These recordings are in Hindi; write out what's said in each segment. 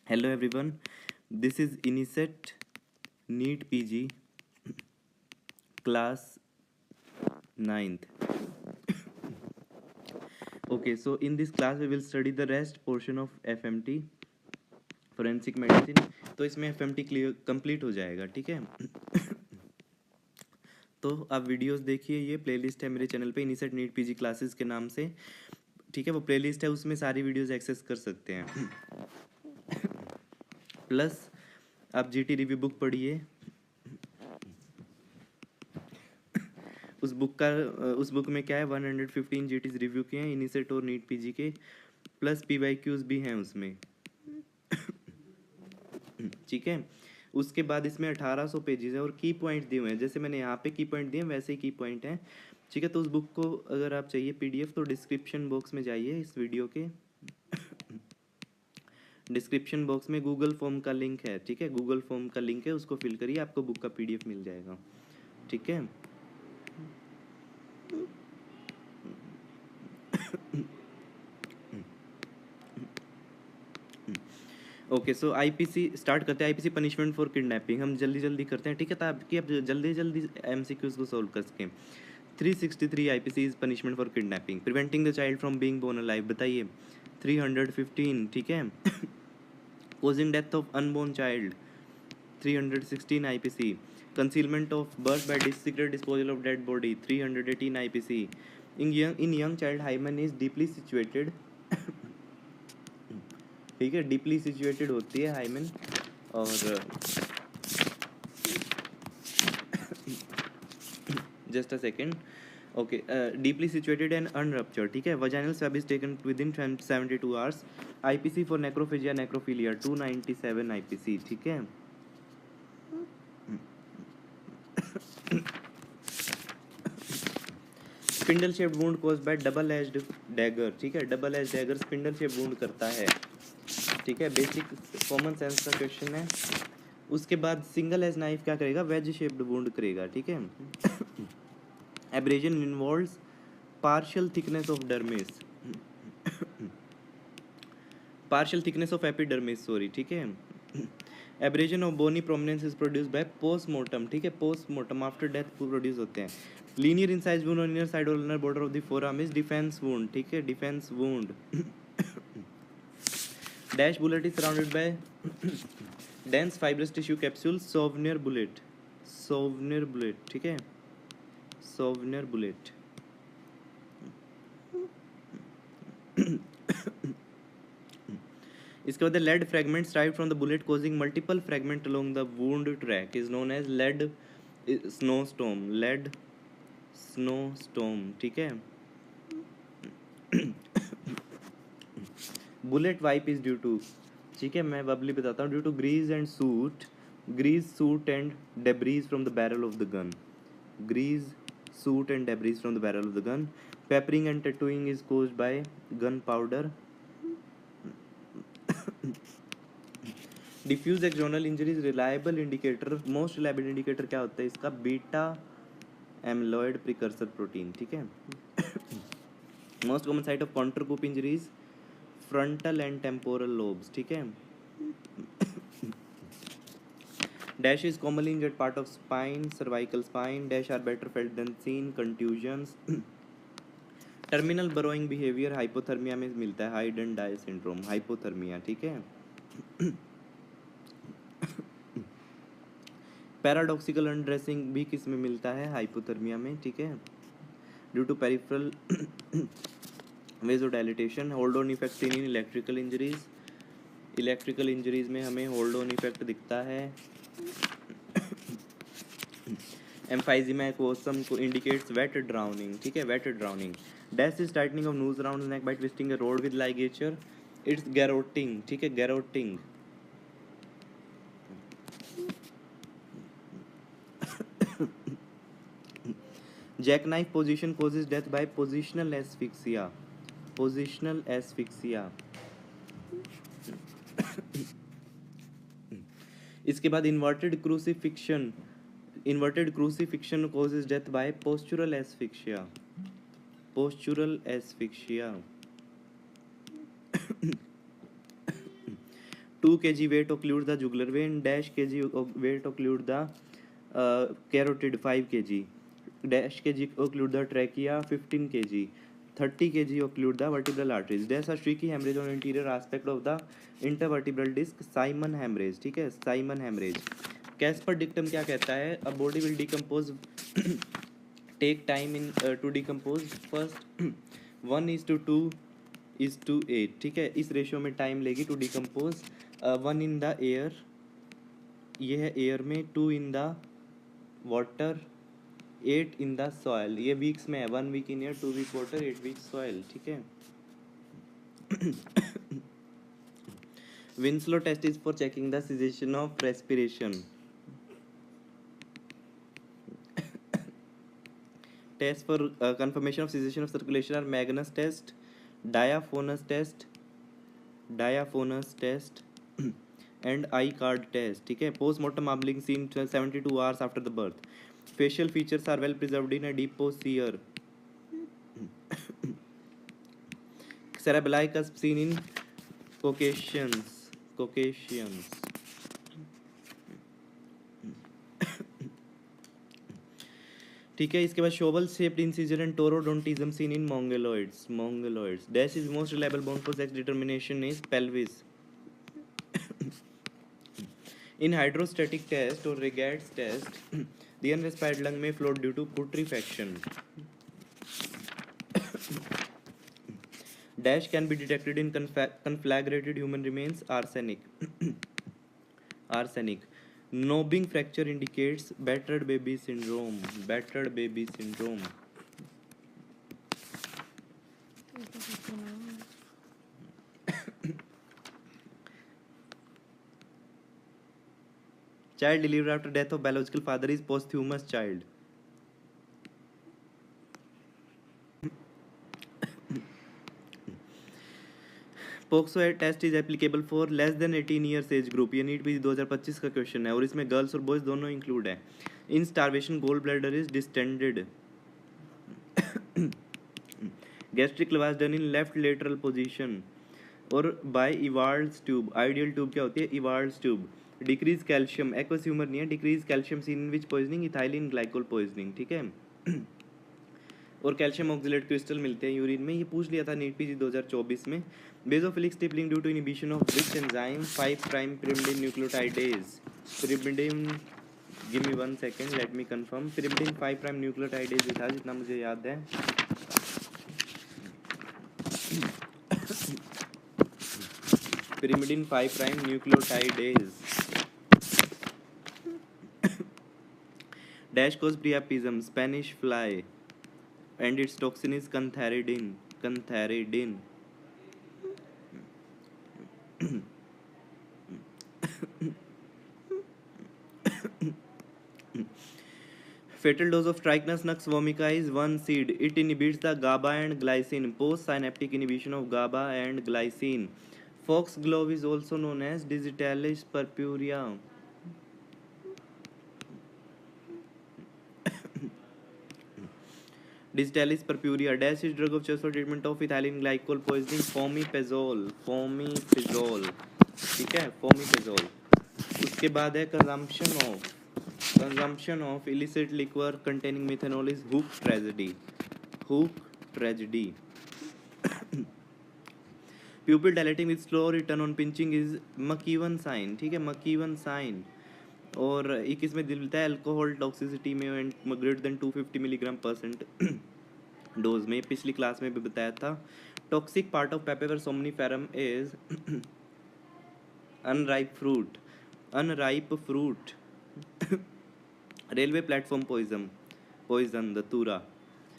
Hello everyone, this is Iniset NEET PG class 9th. Okay, so in this class we will study the rest portion of FMT forensic medicine. तो इसमें FMT क्लियर कंप्लीट हो जाएगा. ठीक है. तो आप वीडियोस देखिए, ये प्लेलिस्ट है मेरे चैनल पे इनिसेट नीट पीजी क्लासेस के नाम से. ठीक है, वो प्लेलिस्ट है, उसमें सारी वीडियोस एक्सेस कर सकते हैं. प्लस आप जीटी रिव्यू बुक पढ़िए. उस बुक में क्या है, 115 जीटीज रिव्यू किए हैं इनिसेट और नीट पीजी के, प्लस पीवाईक्यूज भी हैं उसमें. ठीक है. उसके बाद इसमें 1800 पेजेस है और की पॉइंट दिए हुए हैं. जैसे मैंने यहाँ पे की पॉइंट दिए हैं वैसे ही की पॉइंट हैं. ठीक है. तो उस बुक को अगर आप चाहिए पीडीएफ तो डिस्क्रिप्शन बॉक्स में जाइए. इस वीडियो के डिस्क्रिप्शन बॉक्स में गूगल फॉर्म का लिंक है. ठीक है, गूगल फॉर्म का लिंक है, उसको फिल करिए, आपको बुक का पीडीएफ मिल जाएगा. ठीक है. ओके, सो आईपीसी स्टार्ट करते हैं. आईपीसी पनिशमेंट फॉर किडनैपिंग हम जल्दी जल्दी करते हैं. ठीक है, ताकि आप जल्दी जल्दी एमसीक्यूज को सॉल्व कर सकें. 363 IPC is punishment for kidnapping. Preventing the child from being born alive, बताइए. 315. ठीक है. Causing death of unborn child, 316 IPC. Concealment of birth by secret disposal of dead body, 318 IPC. In young child hymen is deeply situated. ठीक है, डीपली सिचुएटेड होती है हाइमन. और just a second. Okay, deeply situated and unruptured. ठीक है. Vaginal swab is taken within 72 hours. IPC for necrophagia necrophilia, 297 IPC. ठीक है. Spindle shaped wound caused by double edged dagger. ठीक है, double edge dagger spindle shaped wound करता है. ठीक है, बेसिक कॉमन सेंस का क्वेश्चन है. उसके बाद सिंगल एज नाइफ क्या करेगा, वेज शेप्ड वुंड करेगा. ठीक है. Abrasion involves partial thickness of dermis, partial thickness of epidermis, sorry. ठीक है. Abrasion of bony prominence is produce by postmortem. ठीक है, पोस्टमार्टम आफ्टर डेथ प्रोड्यूस होते हैं. Linear incise wound on inner side और inner border of the forearm is defence wound. ठीक है, defence wound. Dash bullet is surrounded by dense fibrous tissue capsule, souvenir bullet, souvenir bullet. ठीक है, सोवनियर बुलेट. इसके बाद lead fragment strive from the bullet causing multiple fragment along the wound track is known as lead snowstorm, lead snowstorm. ठीक है. Bullet wipe is due to, ठीक है, मैं बबली बताता हूँ, due to grease soot and debris from the barrel of the gun, grease soot and debris from the barrel of the gun. Peppering and tattooing is caused by gun powder. Diffuse axonal injuries reliable indicator, most reliable indicator क्या होता है इसका, बीटा एमलॉयड प्रिकर्सर प्रोटीन. ठीक है. Most common site of contrecoup injuries, frontal and temporal lobes. ठीक है. Dash is commonly injured part of spine, cervical spine. Dash are better felt than seen. Contusions. Terminal burrowing behaviour hypothermia में मिलता है, hide and die syndrome, hypothermia. ठीक है. पैराडॉक्सिकल अनड्रेसिंग भी किस में मिलता है, हाइपोथर्मिया में. ठीक है. Due to peripheral vasodilatation. Hold on effect seen in electrical injuries, electrical injuries में हमें होल्ड ऑन इफेक्ट दिखता है. एम्फाइजिमा एक्वोसम को इंडिकेट्स वेट ड्राउनिंग. ठीक है, wet drowning. Dash is tightening of noose around neck by twisting a rod with ligature, it's garroting. ठीक है, garroting. Jackknife position causes death by positional asphyxia, positional asphyxia. इसके बाद inverted crucifixion, inverted crucifixion causes death by postural asphyxia, postural asphyxia. 2 kg weight occlude the jugular vein, dash kg weight occlude the carotid 5 kg, dash kg occlude the trachea 15 kg, 30 kg occlude the vertebral arteries, dash a streaky hemorrhage on anterior aspect of the intervertebral disc, Simon hemorrhage, ठीक है, Simon hemorrhage। कैस्पर डिक्टम क्या कहता है, a body will decompose take time in to decompose, first 1:2:8, ठीक है, इस रेशियो में टाइम लेगी to decompose. 1 in the air, ये है एयर में, 2 in the water, 8 in the soil, ये वीक्स में है, 1 week in air, 2 week water, 8 week soil, ठीक है। Winslow test is for checking the cessation of respiration. Tests for confirmation of cessation of circulation are Magnus test, diaphanous test, and I-card test, ठीक है। Postmortem marbling seen 72 hours after the birth. Facial features are well preserved in adipocere. Cerebelli cusp seen in Caucasians. ठीक है, इसके बाद shovel shaped incision and taurodontism seen in Mongoloids. Dash is most reliable bone for sex determination is pelvis. In hydrostatic test और Raygat's test the unrespirated lung में float due to putrefaction. Dash can be detected in conflagrated human remains, arsenic. Knobbing fracture indicates battered baby syndrome. Child delivered after death of biological father is posthumous child. POCSO test is applicable for less than 18 years age group, ये नीट पीजी 2025 का क्वेश्चन है और इसमें गर्ल्स और बॉयज दोनों इंक्लूड है। In starvation gall bladder is distended. Gastric lavage done in left lateral position और by Ewald's tube. Ideal tube क्या होती है, Ewald's tube. Decrease calcium, aqueous humour नहीं है, decrease calcium seen in which poisoning, ethylene glycol poisoning, ठीक है। और कैल्शियम ऑक्सिलेट क्रिस्टल मिलते हैं यूरिन में, ये पूछ लिया था नीट पीजी 2024 में। Basophilic stippling due to inhibition of which enzyme, 5 prime pyrimidine nucleotidase. pyrimidine, give me 1 second, let me confirm. pyrimidine 5 prime nucleotidase था जितना मुझे याद है। pyrimidine 5 prime nucleotidase. Dash causes priapism, Spanish fly, and its toxin is cantharidin. Fatal dose of Trichomonas nux vomica is 1 seed. It inhibits the GABA and glycine. Post-synaptic inhibition of GABA and glycine. Foxglove is also known as Digitalis purpurea. Digitalis purpurea. Dash is drug of choice for treatment of ethylene glycol poisoning, Fomepizole, ठीक है, Fomepizole। उसके बाद है consumption of illicit liquor containing methanol is hook tragedy. Pupil dilating with slow return on pinching is McEwen sign, ठीक है, McEwen sign। और 21 में मिलता है अल्कोहल टॉक्सिसिटी में greater than 250 milligram percent dose में, पिछली क्लास में भी बताया था। Toxic part of papaver somniferum is unripe fruit. Railway platform poison datura.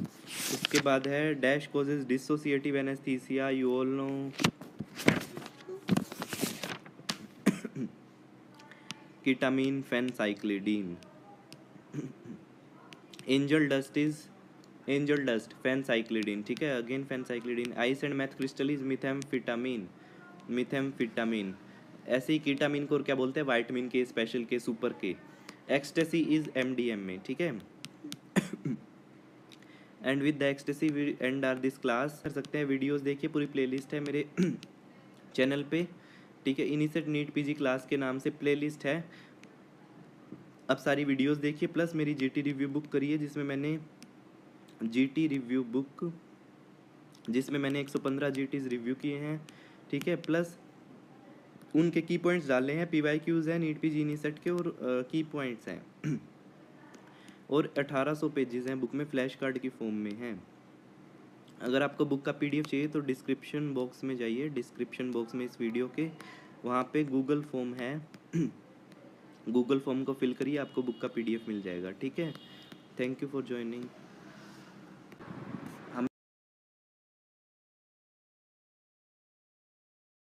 उसके बाद है dash causes dissociative anaesthesia, you all know. ketamine phencyclidine। angel dust phencyclidine, ठीक है, again phencyclidine। ice and meth crystal is methamphetamine। ऐसे ही कीटामीन को क्या बोलते हैं, वाइटामिन के, स्पेशल के, सुपर के। एक्सटेसी इज MDMA, ठीक है। And with the ecstasy we end our this class. कर सकते हैं वीडियोस देखिए, पूरी प्लेलिस्ट है मेरे चैनल पे, ठीक है। इनिसेट नीट पीजी क्लास के नाम से प्लेलिस्ट है, अब सारी वीडियोस देखिए, प्लस मेरी जीटी रिव्यू बुक करिए जिसमें मैंने जीटी रिव्यू बुक जिसमें मैंने 115 जीटीज रिव्यू किए हैं, ठीक है, प्लस उनके की पॉइंट्स डाले हैं, पीवाई क्यूज़ हैं नीट पीजी इनिसेट के, और की पॉइंट्स हैं और 1800 पेजेस हैं बुक में, फ्लैश कार्ड की फॉर्म में हैं। अगर आपको बुक का पीडीएफ चाहिए तो डिस्क्रिप्शन बॉक्स में जाइए, डिस्क्रिप्शन बॉक्स में इस वीडियो के वहाँ पे गूगल फॉर्म है गूगल फॉर्म को फिल करिए, आपको बुक का पीडीएफ मिल जाएगा, ठीक है। Thank you for joining.